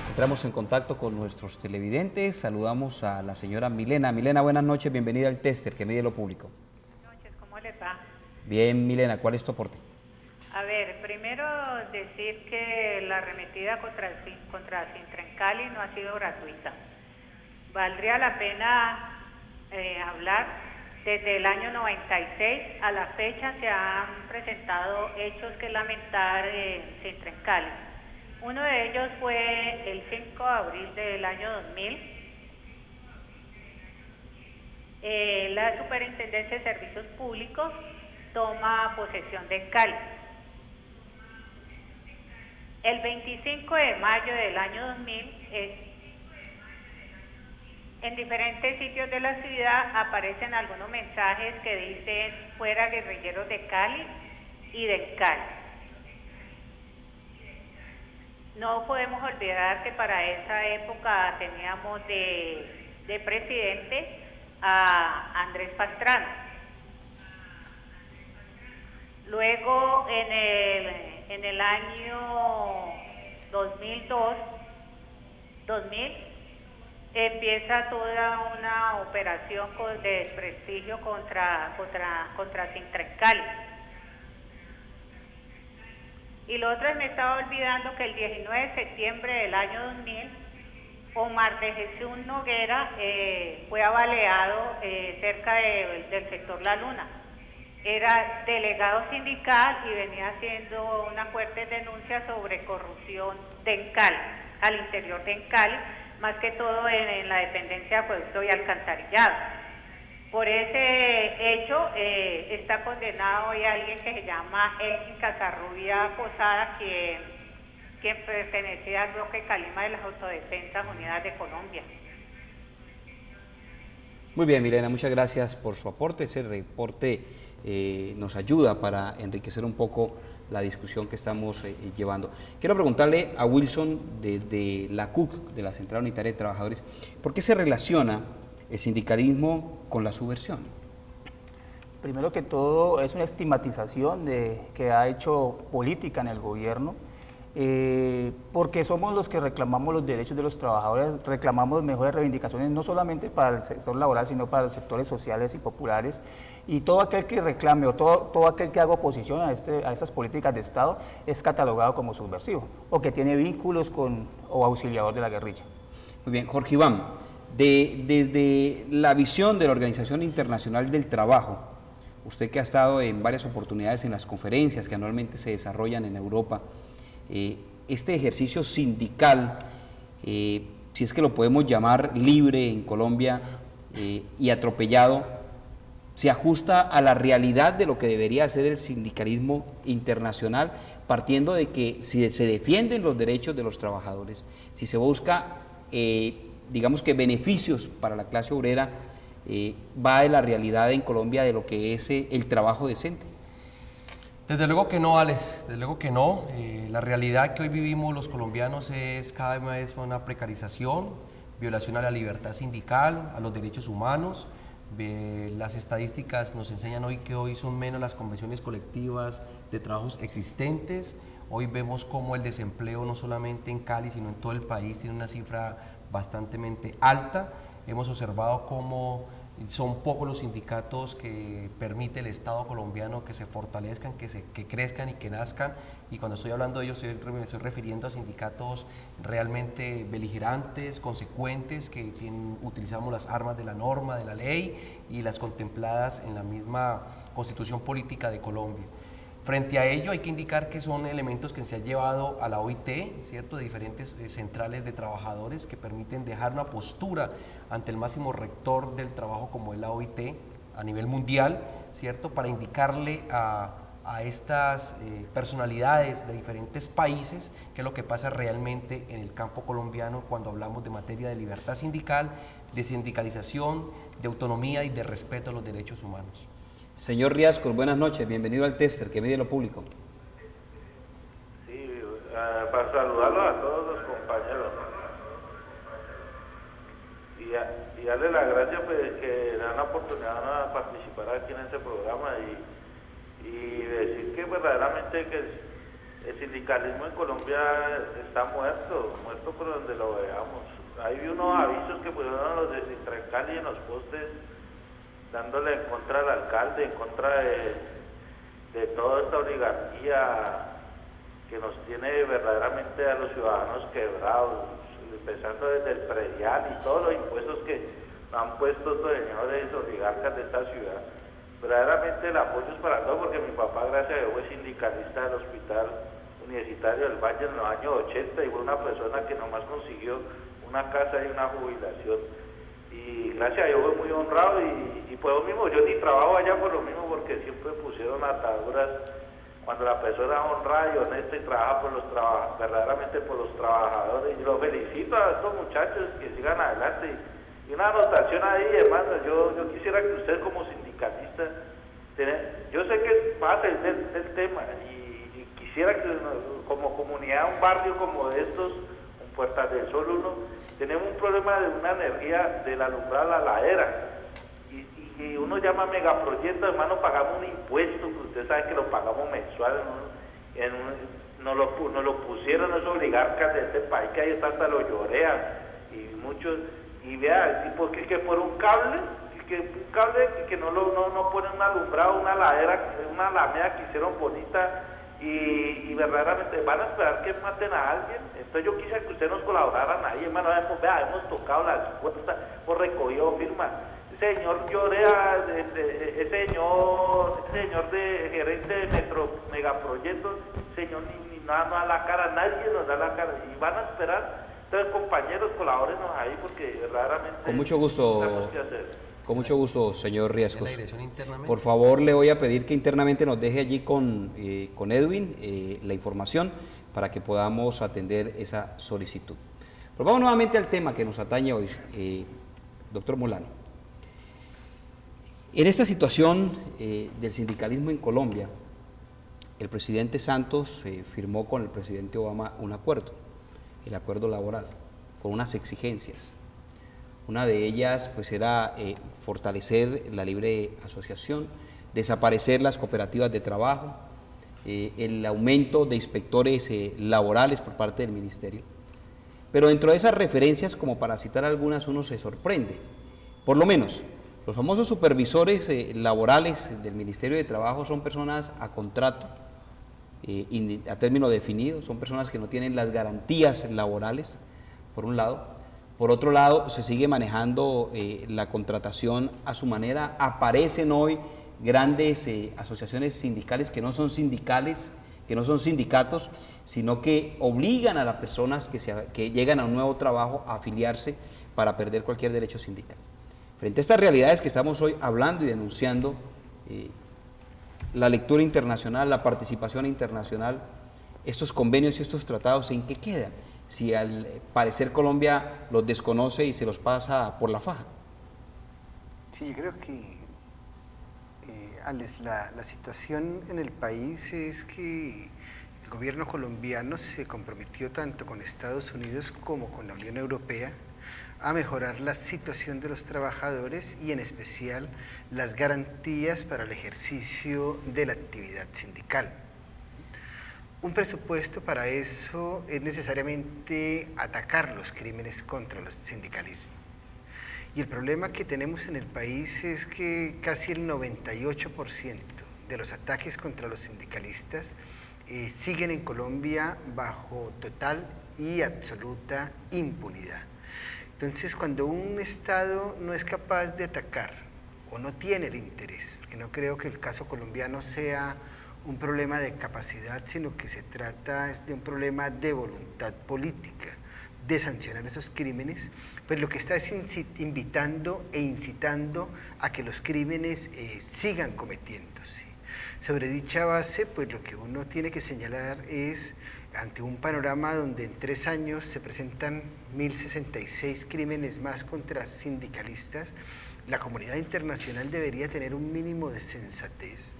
Entramos en contacto con nuestros televidentes, saludamos a la señora Milena. Milena, buenas noches, bienvenida al tester que mide lo público. Buenas noches, ¿cómo les va? Bien, Milena, ¿cuál es tu aporte? A ver, primero decir que la arremetida contra Sintrencali no ha sido gratuita. Valdría la pena hablar, desde el año 96 a la fecha se han presentado hechos que lamentar en Sintrencali. Uno de ellos fue el 5 de abril del año 2000. La Superintendencia de Servicios Públicos toma posesión de Cali. El 25 de mayo del año 2000, en diferentes sitios de la ciudad aparecen algunos mensajes que dicen fuera guerrilleros de Cali y de Cali. No podemos olvidar que para esa época teníamos de presidente a Andrés Pastrana. Luego, en el año 2000, empieza toda una operación de desprestigio contra Sintrencali. Y lo otro, me estaba olvidando que el 19 de septiembre del año 2000, Omar de Jesús Noguera fue avaleado cerca del sector La Luna. Era delegado sindical y venía haciendo una fuerte denuncia sobre corrupción de Encali, al interior de Encali, más que todo en la dependencia de acueducto y alcantarillado. Por ese hecho está condenado hoy alguien que se llama Elkin Casarrubia Posada, quien pertenecía al bloque Calima de las Autodefensas Unidas de Colombia. Muy bien, Milena, muchas gracias por su aporte. Ese reporte nos ayuda para enriquecer un poco la discusión que estamos llevando. Quiero preguntarle a Wilson de la CUC, de la Central Unitaria de Trabajadores, ¿por qué se relaciona el sindicalismo con la subversión? Primero que todo, es una estigmatización que ha hecho política en el gobierno, porque somos los que reclamamos los derechos de los trabajadores, reclamamos mejores reivindicaciones no solamente para el sector laboral, sino para los sectores sociales y populares, y todo aquel que reclame o todo aquel que haga oposición a estas políticas de Estado es catalogado como subversivo o que tiene vínculos o auxiliador de la guerrilla. Muy bien, Jorge Iván, desde la visión de la Organización Internacional del Trabajo, usted que ha estado en varias oportunidades en las conferencias que anualmente se desarrollan en Europa, este ejercicio sindical, si es que lo podemos llamar libre en Colombia y atropellado, se ajusta a la realidad de lo que debería ser el sindicalismo internacional, partiendo de que si se defienden los derechos de los trabajadores, si se busca digamos que beneficios para la clase obrera, va de la realidad en Colombia de lo que es el trabajo decente? Desde luego que no, Alex, desde luego que no. La realidad que hoy vivimos los colombianos es cada vez más una precarización, violación a la libertad sindical, a los derechos humanos. Las estadísticas nos enseñan hoy que hoy son menos las convenciones colectivas de trabajos existentes. Hoy vemos cómo el desempleo no solamente en Cali, sino en todo el país tiene una cifra bastante alta. Hemos observado cómo son pocos los sindicatos que permite el Estado colombiano que se fortalezcan, que crezcan y que nazcan, y cuando estoy hablando de ellos me estoy refiriendo a sindicatos realmente beligerantes, consecuentes, que utilizamos las armas de la norma, de la ley y las contempladas en la misma Constitución Política de Colombia. Frente a ello hay que indicar que son elementos que se han llevado a la OIT, ¿cierto?, de diferentes centrales de trabajadores que permiten dejar una postura ante el máximo rector del trabajo como es la OIT a nivel mundial, ¿cierto?, para indicarle a estas personalidades de diferentes países qué es lo que pasa realmente en el campo colombiano cuando hablamos de materia de libertad sindical, de sindicalización, de autonomía y de respeto a los derechos humanos. Señor Riascos, buenas noches, bienvenido al Tester, que mide lo público. Sí, para saludarlos a todos los compañeros y darle las gracias pues, que dan la oportunidad de participar aquí en este programa y decir que verdaderamente que el sindicalismo en Colombia está muerto por donde lo veamos. Hay unos avisos que pusieron los de Cali en los postes, dándole en contra al alcalde, en contra de toda esta oligarquía que nos tiene verdaderamente a los ciudadanos quebrados, empezando desde el predial y todos los impuestos que han puesto estos señores oligarcas de esta ciudad. Verdaderamente el apoyo es para todos, porque mi papá, gracias a Dios, fue sindicalista del Hospital Universitario del Valle en los años 80 y fue una persona que nomás consiguió una casa y una jubilación. Y gracias a Dios fue muy honrado y por lo mismo, yo ni trabajo allá por lo mismo, porque siempre pusieron ataduras cuando la persona es honrada y honesta y trabaja verdaderamente por los trabajadores. Y los felicito a estos muchachos que sigan adelante. Y una anotación ahí, hermano, yo quisiera que usted como sindicalista, yo sé que va a salir del tema y quisiera que como comunidad, un barrio como estos, en Puertas del Sol 1, tenemos un problema de una energía del alumbrado a la ladera y uno llama megaproyecto, hermano, pagamos un impuesto, que usted sabe que lo pagamos mensual, nos lo pusieron esos oligarcas de este país que ahí está hasta lo llorea y muchos, y vea, porque es que por un cable, que no ponen un alumbrado, una ladera, una alameda que hicieron bonita, y verdaderamente van a esperar que maten a alguien. Entonces yo quisiera que ustedes nos colaboraran ahí, hermano. Hemos tocado las puertas, hemos recogido firmas. Ese señor Llorea, ese señor de gerente de megaproyectos, señor ni nada nos da la cara, nadie nos da la cara, y van a esperar. Entonces, compañeros, colabórenos ahí, porque verdaderamente con mucho gusto. Tenemos que hacer. Con mucho gusto, señor Riascos. Por favor, le voy a pedir que internamente nos deje allí con Edwin la información para que podamos atender esa solicitud. Pero vamos nuevamente al tema que nos atañe hoy, doctor Molano. En esta situación del sindicalismo en Colombia, el presidente Santos firmó con el presidente Obama un acuerdo, el acuerdo laboral, con unas exigencias. Una de ellas pues era fortalecer la libre asociación, desaparecer las cooperativas de trabajo, el aumento de inspectores laborales por parte del ministerio. Pero dentro de esas referencias, como para citar algunas, uno se sorprende. Por lo menos, los famosos supervisores laborales del Ministerio de Trabajo son personas a contrato, a término definido, son personas que no tienen las garantías laborales, por un lado. Por otro lado, se sigue manejando la contratación a su manera. Aparecen hoy grandes asociaciones sindicales que no son sindicales, que no son sindicatos, sino que obligan a las personas que llegan a un nuevo trabajo a afiliarse para perder cualquier derecho sindical. Frente a estas realidades que estamos hoy hablando y denunciando, la lectura internacional, la participación internacional, estos convenios y estos tratados, ¿en qué quedan? si al parecer Colombia los desconoce y se los pasa por la faja. Sí, yo creo que, Alex, la situación en el país es que el gobierno colombiano se comprometió tanto con Estados Unidos como con la Unión Europea a mejorar la situación de los trabajadores y en especial las garantías para el ejercicio de la actividad sindical. Un presupuesto para eso es necesariamente atacar los crímenes contra los sindicalismos. Y el problema que tenemos en el país es que casi el 98% de los ataques contra los sindicalistas siguen en Colombia bajo total y absoluta impunidad. Entonces, cuando un Estado no es capaz de atacar o no tiene el interés, porque no creo que el caso colombiano sea un problema de capacidad, sino que se trata de un problema de voluntad política, de sancionar esos crímenes, pues lo que está es invitando e incitando a que los crímenes sigan cometiéndose. Sobre dicha base, pues lo que uno tiene que señalar es, ante un panorama donde en 3 años se presentan 1.066 crímenes más contra sindicalistas, la comunidad internacional debería tener un mínimo de sensatez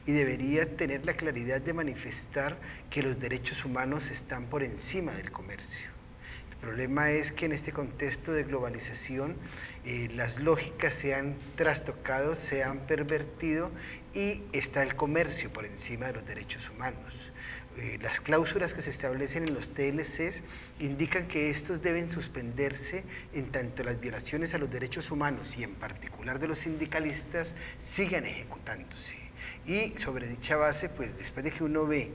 y debería tener la claridad de manifestar que los derechos humanos están por encima del comercio. El problema es que en este contexto de globalización las lógicas se han trastocado, se han pervertido y está el comercio por encima de los derechos humanos. Las cláusulas que se establecen en los TLCs indican que estos deben suspenderse en tanto las violaciones a los derechos humanos y en particular de los sindicalistas sigan ejecutándose. Y sobre dicha base, pues después de que uno ve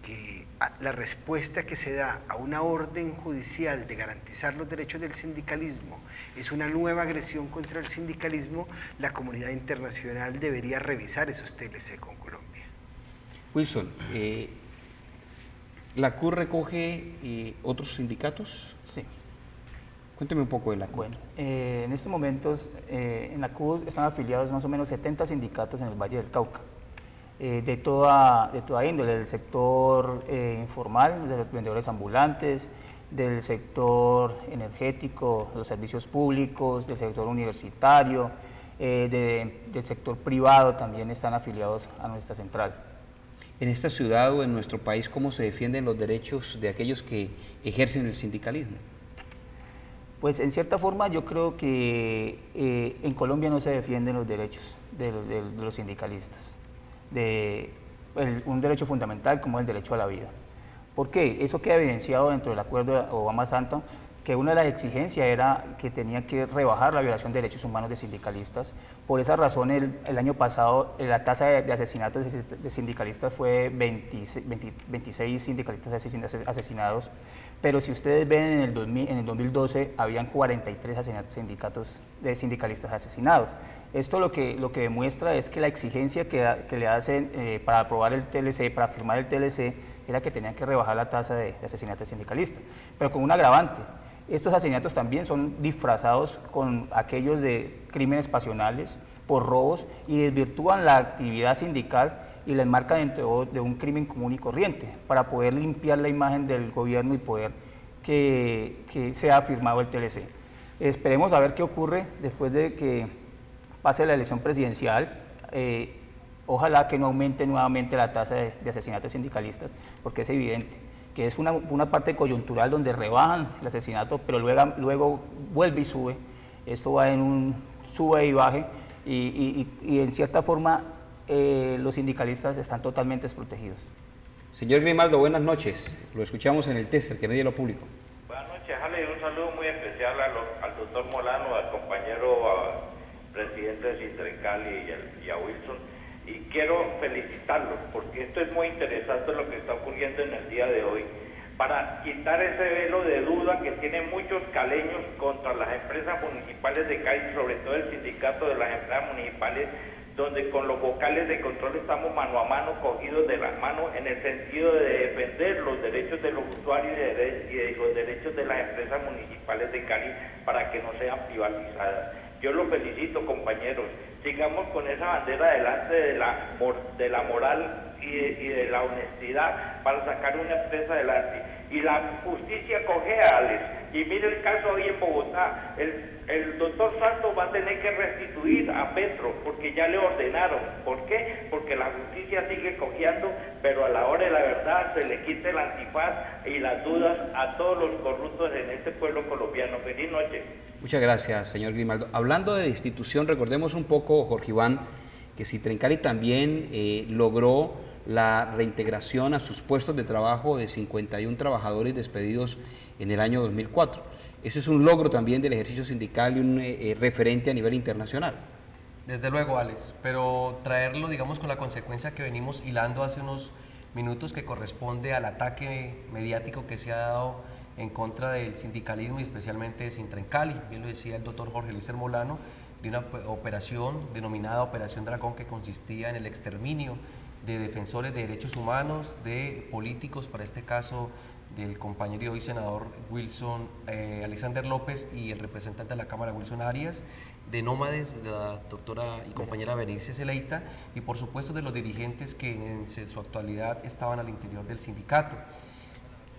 que la respuesta que se da a una orden judicial de garantizar los derechos del sindicalismo es una nueva agresión contra el sindicalismo, la comunidad internacional debería revisar esos TLC con Colombia. Wilson, ¿la CUT recoge otros sindicatos? Sí. Cuénteme un poco de la CUT. Bueno, en estos momentos en la CUT están afiliados más o menos 70 sindicatos en el Valle del Cauca, de toda índole, del sector informal, de los vendedores ambulantes, del sector energético, los servicios públicos, del sector universitario, del sector privado también están afiliados a nuestra central. En esta ciudad o en nuestro país, ¿cómo se defienden los derechos de aquellos que ejercen el sindicalismo? Pues en cierta forma yo creo que en Colombia no se defienden los derechos de los sindicalistas, un derecho fundamental como el derecho a la vida. ¿Por qué? Eso queda evidenciado dentro del acuerdo de Obama-Santa, que una de las exigencias era que tenía que rebajar la violación de derechos humanos de sindicalistas. Por esa razón, el año pasado la tasa de asesinatos de sindicalistas fue 26 sindicalistas asesinados, pero si ustedes ven en el 2012 habían 43 asesinatos de sindicalistas asesinados. Esto lo que demuestra es que la exigencia que le hacen para aprobar el TLC, para firmar el TLC, era que tenían que rebajar la tasa de asesinatos de sindicalistas, pero con un agravante. Estos asesinatos también son disfrazados con aquellos de crímenes pasionales por robos y desvirtúan la actividad sindical y la enmarcan dentro de un crimen común y corriente para poder limpiar la imagen del gobierno y poder que sea firmado el TLC. Esperemos a ver qué ocurre después de que pase la elección presidencial. Ojalá que no aumente nuevamente la tasa de asesinatos sindicalistas, porque es evidente que es una parte coyuntural donde rebajan el asesinato, pero luego vuelve y sube. Esto va en un sube y baje, y en cierta forma los sindicalistas están totalmente desprotegidos. Señor Grimaldo, buenas noches. Lo escuchamos en el tester, que media lo público. Buenas noches, Ale, un saludo muy especial al doctor Molano, al compañero presidente de Sintrencali y a Wilson. Y quiero felicitarlos porque esto es muy interesante lo que está ocurriendo en el día de hoy, para quitar ese velo de duda que tienen muchos caleños contra las empresas municipales de Cali, sobre todo el sindicato de las empresas municipales, donde con los vocales de control estamos mano a mano, cogidos de las manos, en el sentido de defender los derechos de los usuarios y de los derechos de las empresas municipales de Cali para que no sean privatizadas. Yo los felicito, compañeros. Sigamos con esa bandera delante de la moral y de la honestidad para sacar una empresa adelante. y la justicia cojea, Alex. Y mire el caso hoy en Bogotá, el doctor Santos va a tener que restituir a Petro porque ya le ordenaron. ¿Por qué? Porque la justicia sigue cojeando, pero a la hora de la verdad se le quita el antifaz y las dudas a todos los corruptos en este pueblo colombiano. Feliz noche. Muchas gracias, señor Grimaldo. Hablando de destitución, recordemos un poco, Jorge Iván, que Sintrencali también logró la reintegración a sus puestos de trabajo de 51 trabajadores despedidos en el año 2004. Eso es un logro también del ejercicio sindical y un referente a nivel internacional. Desde luego, Alex, pero traerlo, digamos, con la consecuencia que venimos hilando hace unos minutos, que corresponde al ataque mediático que se ha dado en contra del sindicalismo y especialmente de Sintrencali. Bien lo decía el doctor Jorge Eliezer Molano, de una operación denominada Operación Dragón, que consistía en el exterminio de defensores de derechos humanos, de políticos, para este caso del compañero y hoy senador Wilson Alexander López y el representante de la Cámara Wilson Arias, de nómades, de la doctora y compañera Berenice Zeleita, y por supuesto de los dirigentes que en su actualidad estaban al interior del sindicato.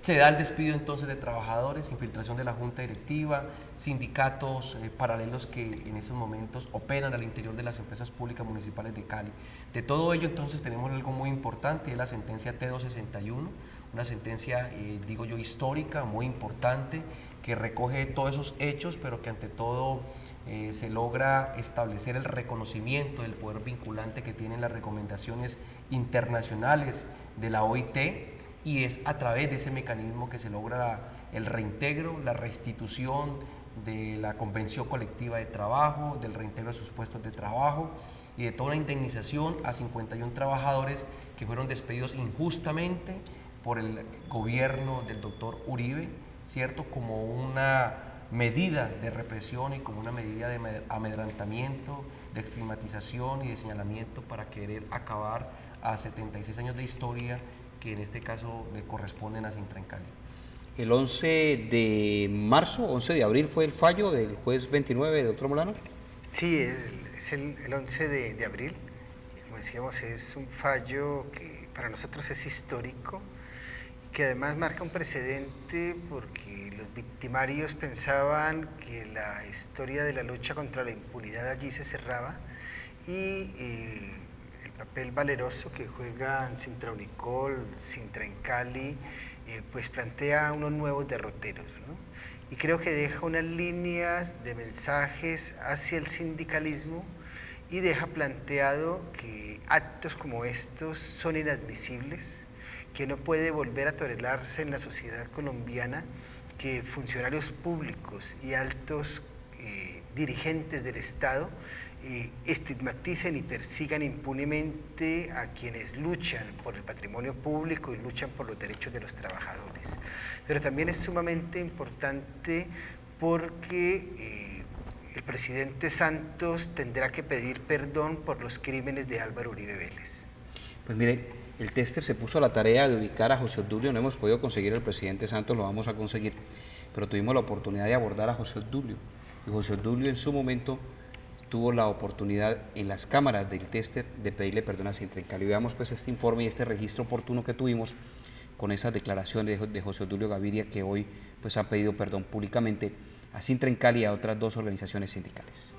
Se da el despido entonces de trabajadores, infiltración de la junta directiva, sindicatos paralelos que en esos momentos operan al interior de las empresas públicas municipales de Cali. De todo ello entonces tenemos algo muy importante, es la sentencia T261, una sentencia, digo yo, histórica, muy importante, que recoge todos esos hechos, pero que ante todo se logra establecer el reconocimiento del poder vinculante que tienen las recomendaciones internacionales de la OIT, y es a través de ese mecanismo que se logra el reintegro, la restitución de la convención colectiva de trabajo, del reintegro de sus puestos de trabajo y de toda una indemnización a 51 trabajadores que fueron despedidos injustamente por el gobierno del doctor Uribe, ¿cierto? Como una medida de represión y como una medida de amedrantamiento, de estigmatización y de señalamiento para querer acabar a 76 años de historia que en este caso le corresponden a Sintrencali. El 11 de marzo, 11 de abril fue el fallo del juez 29, doctor Molano. Sí, es el 11 de abril. Como decíamos, es un fallo que para nosotros es histórico y que además marca un precedente porque los victimarios pensaban que la historia de la lucha contra la impunidad allí se cerraba y el papel valeroso que juegan Sintraunicol, Sintrencali, pues plantea unos nuevos derroteros, ¿no? Y creo que deja unas líneas de mensajes hacia el sindicalismo y deja planteado que actos como estos son inadmisibles, que no puede volver a tolerarse en la sociedad colombiana que funcionarios públicos y altos dirigentes del Estado estigmaticen y persigan impunemente a quienes luchan por el patrimonio público y luchan por los derechos de los trabajadores. Pero también es sumamente importante porque el presidente Santos tendrá que pedir perdón por los crímenes de Álvaro Uribe Vélez. Pues mire, el tester se puso a la tarea de ubicar a José Obdulio, no hemos podido conseguir al presidente Santos, lo vamos a conseguir, pero tuvimos la oportunidad de abordar a José Obdulio, y José Obdulio en su momento tuvo la oportunidad en las cámaras del tester de pedirle perdón a Sintrencali. Veamos pues este informe y este registro oportuno que tuvimos con esas declaraciones de José Obdulio Gaviria, que hoy pues ha pedido perdón públicamente a Sintrencali y a otras dos organizaciones sindicales.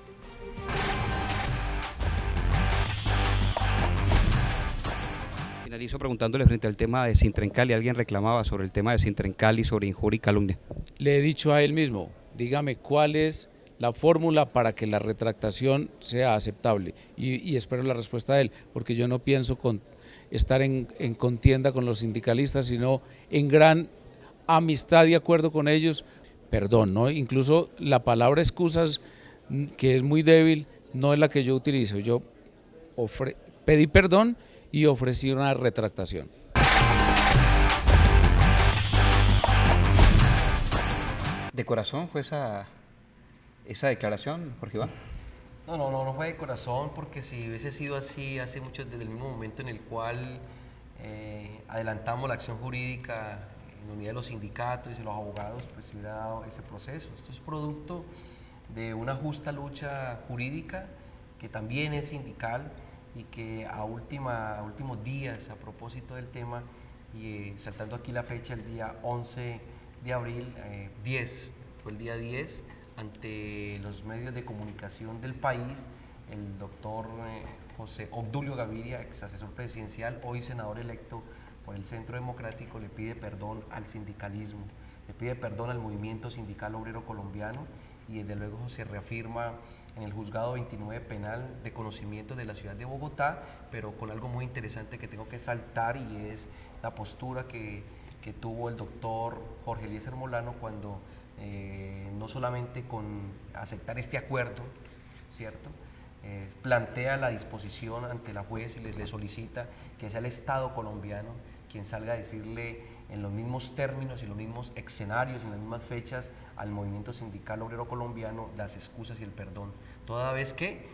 Finalizo preguntándole frente al tema de Sintrencali. Alguien reclamaba sobre el tema de Sintrencali, sobre injuria y calumnia. Le he dicho a él mismo, dígame cuál es la fórmula para que la retractación sea aceptable y espero la respuesta de él, porque yo no pienso estar en contienda con los sindicalistas, sino en gran amistad y acuerdo con ellos. Perdón, ¿no? Incluso la palabra excusas, que es muy débil, no es la que yo utilizo. Yo pedí perdón y ofrecí una retractación. ¿De corazón fue esa declaración, Jorge Iván? No fue de corazón, porque si hubiese sido así hace mucho, desde el mismo momento en el cual adelantamos la acción jurídica en unidad de los sindicatos y los abogados, pues se hubiera dado ese proceso. Esto es producto de una justa lucha jurídica que también es sindical y que a últimos días, a propósito del tema, y saltando aquí la fecha, el día 11 de abril, fue el día 10, ante los medios de comunicación del país, el doctor José Obdulio Gaviria, ex asesor presidencial, hoy senador electo por el Centro Democrático, le pide perdón al sindicalismo, le pide perdón al movimiento sindical obrero colombiano, y desde luego se reafirma en el juzgado 29 penal de conocimiento de la ciudad de Bogotá, pero con algo muy interesante que tengo que saltar, y es la postura que tuvo el doctor Jorge Eliezer Molano cuando no solamente con aceptar este acuerdo, ¿cierto?, plantea la disposición ante la juez y le solicita que sea el Estado colombiano quien salga a decirle en los mismos términos y los mismos escenarios, en las mismas fechas, al movimiento sindical obrero colombiano las excusas y el perdón, toda vez que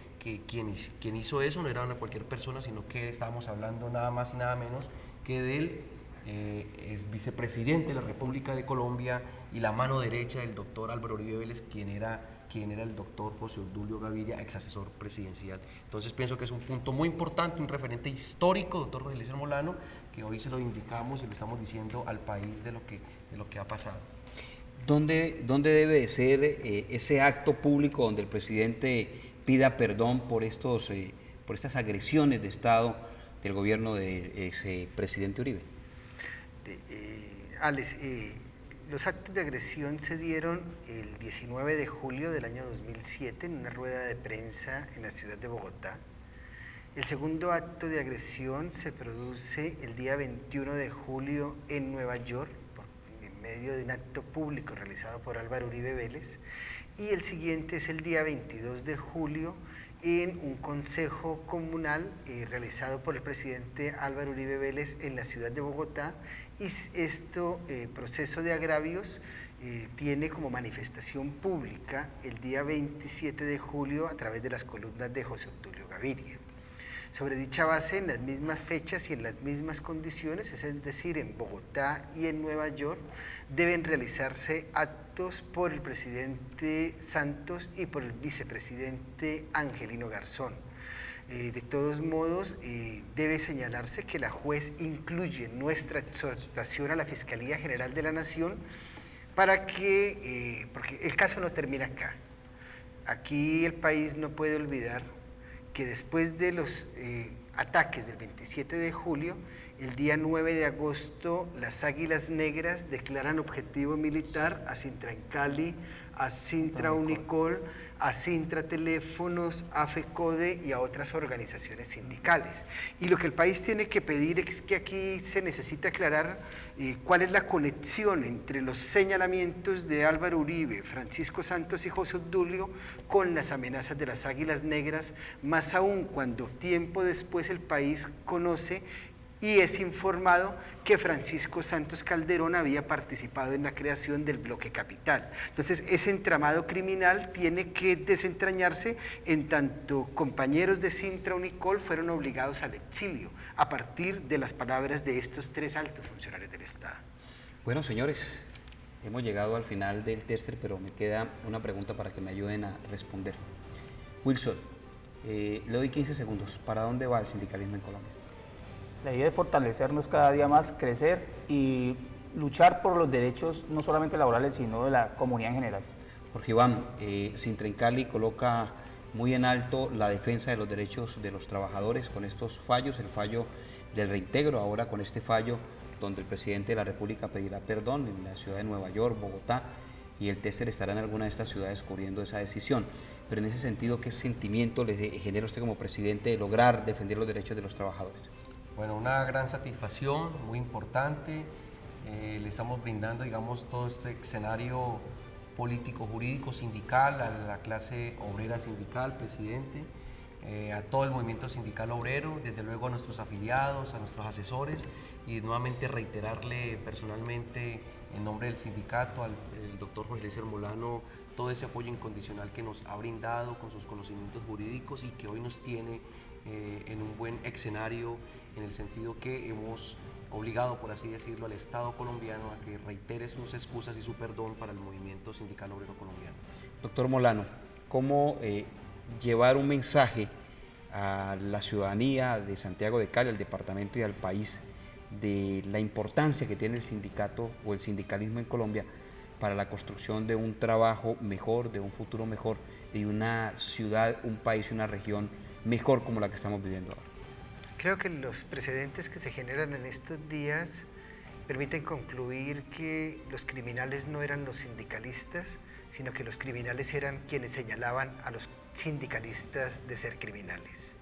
quien hizo eso no era una cualquier persona, sino que estábamos hablando nada más y nada menos que del es vicepresidente de la República de Colombia y la mano derecha del doctor Álvaro Uribe Vélez, quien era el doctor José Obdulio Gaviria, ex asesor presidencial. Entonces pienso que es un punto muy importante, un referente histórico, doctor Jorge Eliezer Molano, que hoy se lo indicamos y lo estamos diciendo al país de lo que ha pasado. ¿Dónde debe de ser ese acto público donde el presidente pida perdón por estas agresiones de Estado del gobierno de ese presidente Uribe? Alex, los actos de agresión se dieron el 19 de julio del año 2007 en una rueda de prensa en la ciudad de Bogotá. El segundo acto de agresión se produce el día 21 de julio en Nueva York, en medio de un acto público realizado por Álvaro Uribe Vélez, y el siguiente es el día 22 de julio en un consejo comunal realizado por el presidente Álvaro Uribe Vélez en la ciudad de Bogotá, y proceso de agravios tiene como manifestación pública el día 27 de julio a través de las columnas de José Obdulio Gaviria. Sobre dicha base, en las mismas fechas y en las mismas condiciones, es decir, en Bogotá y en Nueva York, deben realizarse actos por el presidente Santos y por el vicepresidente Angelino Garzón. De todos modos, debe señalarse que la juez incluye nuestra exhortación a la Fiscalía General de la Nación para que, porque el caso no termina acá. Aquí el país no puede olvidar que después de los ataques del 27 de julio, el día 9 de agosto, las Águilas Negras declaran objetivo militar a Sintra en Cali, a Sintra Unicol, a Sintra Teléfonos, a FECODE y a otras organizaciones sindicales. Y lo que el país tiene que pedir es que aquí se necesita aclarar cuál es la conexión entre los señalamientos de Álvaro Uribe, Francisco Santos y José Obdulio con las amenazas de las Águilas Negras, más aún cuando tiempo después el país conoce y es informado que Francisco Santos Calderón había participado en la creación del Bloque Capital. Entonces, ese entramado criminal tiene que desentrañarse en tanto compañeros de Sintra Unicol fueron obligados al exilio a partir de las palabras de estos tres altos funcionarios del Estado. Bueno, señores, hemos llegado al final del tester, pero me queda una pregunta para que me ayuden a responder. Wilson, le doy 15 segundos. ¿Para dónde va el sindicalismo en Colombia? La idea es fortalecernos cada día más, crecer y luchar por los derechos no solamente laborales, sino de la comunidad en general. Jorge Iván, Sintra en Cali coloca muy en alto la defensa de los derechos de los trabajadores con estos fallos, el fallo del reintegro, ahora con este fallo donde el presidente de la República pedirá perdón en la ciudad de Nueva York, Bogotá, y el tester estará en alguna de estas ciudades cubriendo esa decisión. Pero en ese sentido, ¿qué sentimiento le genera a usted como presidente de lograr defender los derechos de los trabajadores? Bueno, una gran satisfacción, muy importante. Le estamos brindando, digamos, todo este escenario político, jurídico, sindical, a la clase obrera sindical, presidente, a todo el movimiento sindical obrero, desde luego a nuestros afiliados, a nuestros asesores, y nuevamente reiterarle personalmente en nombre del sindicato al doctor Jorge Eliezer Molano todo ese apoyo incondicional que nos ha brindado con sus conocimientos jurídicos y que hoy nos tiene en un buen escenario, en el sentido que hemos obligado, por así decirlo, al Estado colombiano a que reitere sus excusas y su perdón para el movimiento sindical obrero colombiano. Doctor Molano, ¿cómo llevar un mensaje a la ciudadanía de Santiago de Cali, al departamento y al país de la importancia que tiene el sindicato o el sindicalismo en Colombia para la construcción de un trabajo mejor, de un futuro mejor, y una ciudad, un país y una región mejor como la que estamos viviendo ahora. Creo que los precedentes que se generan en estos días permiten concluir que los criminales no eran los sindicalistas, sino que los criminales eran quienes señalaban a los sindicalistas de ser criminales.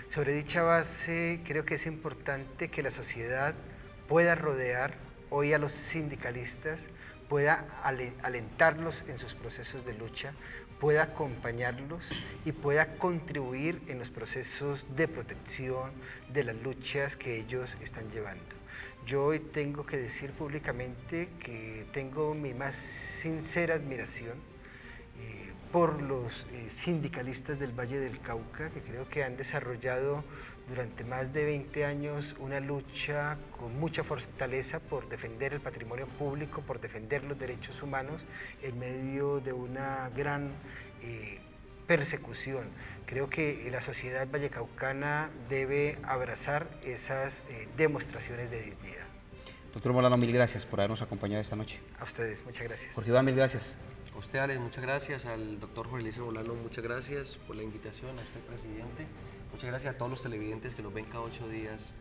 Sobre dicha base, creo que es importante que la sociedad pueda rodear hoy a los sindicalistas, pueda alentarlos en sus procesos de lucha, pueda acompañarlos y pueda contribuir en los procesos de protección de las luchas que ellos están llevando. Yo hoy tengo que decir públicamente que tengo mi más sincera admiración por los sindicalistas del Valle del Cauca, que creo que han desarrollado durante más de 20 años una lucha con mucha fortaleza por defender el patrimonio público, por defender los derechos humanos en medio de una gran persecución. Creo que la sociedad vallecaucana debe abrazar esas demostraciones de dignidad. Doctor Molano, mil gracias por habernos acompañado esta noche. A ustedes, muchas gracias. Jorge Iván, mil gracias. A usted, Alex, muchas gracias. Al doctor Jorge Eliezer Molano, muchas gracias por la invitación. A usted, presidente. Muchas gracias a todos los televidentes que nos ven cada 8 días.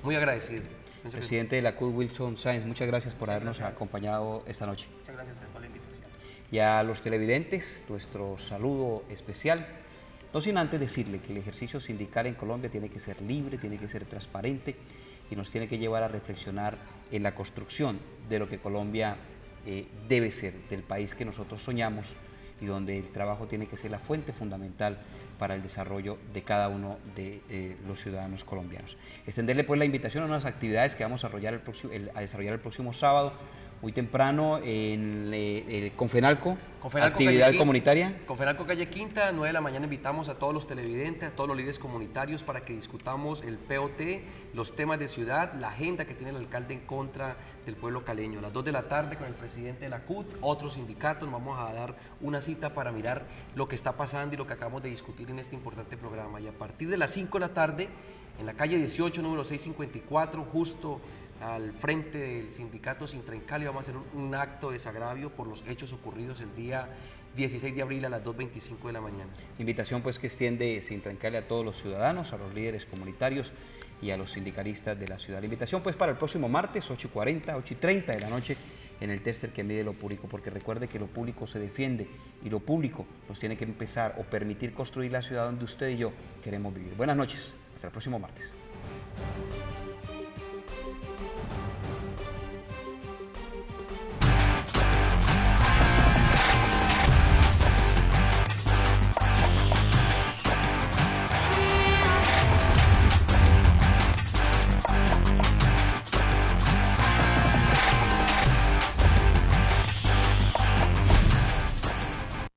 Muy agradecido. Presidente de la CUT, Wilson Sáenz, muchas gracias por habernos acompañado esta noche. Muchas gracias por la invitación. Y a los televidentes, nuestro saludo especial. No sin antes decirle que el ejercicio sindical en Colombia tiene que ser libre, tiene que ser transparente y nos tiene que llevar a reflexionar en la construcción de lo que Colombia debe ser, del país que nosotros soñamos y donde el trabajo tiene que ser la fuente fundamental para el desarrollo de cada uno de los ciudadanos colombianos. Extenderle pues la invitación a unas actividades que vamos a desarrollar el próximo sábado, muy temprano, en el Confenalco, actividad comunitaria. Confenalco Calle Quinta, 9 de la mañana, invitamos a todos los televidentes, a todos los líderes comunitarios para que discutamos el POT, los temas de ciudad, la agenda que tiene el alcalde en contra del pueblo caleño. A las 2 de la tarde con el presidente de la CUT, otros sindicatos, vamos a dar una cita para mirar lo que está pasando y lo que acabamos de discutir en este importante programa. Y a partir de las 5 de la tarde, en la calle 18, número 654, justo al frente del sindicato Sintra en Cali, vamos a hacer un acto de desagravio por los hechos ocurridos el día 16 de abril a las 2:25 de la mañana. Invitación pues que extiende Sintra en Cali a todos los ciudadanos, a los líderes comunitarios y a los sindicalistas de la ciudad. La invitación pues para el próximo martes, 8:40, 8:30 de la noche, en el tester que mide lo público, porque recuerde que lo público se defiende y lo público nos tiene que empezar o permitir construir la ciudad donde usted y yo queremos vivir. Buenas noches, hasta el próximo martes.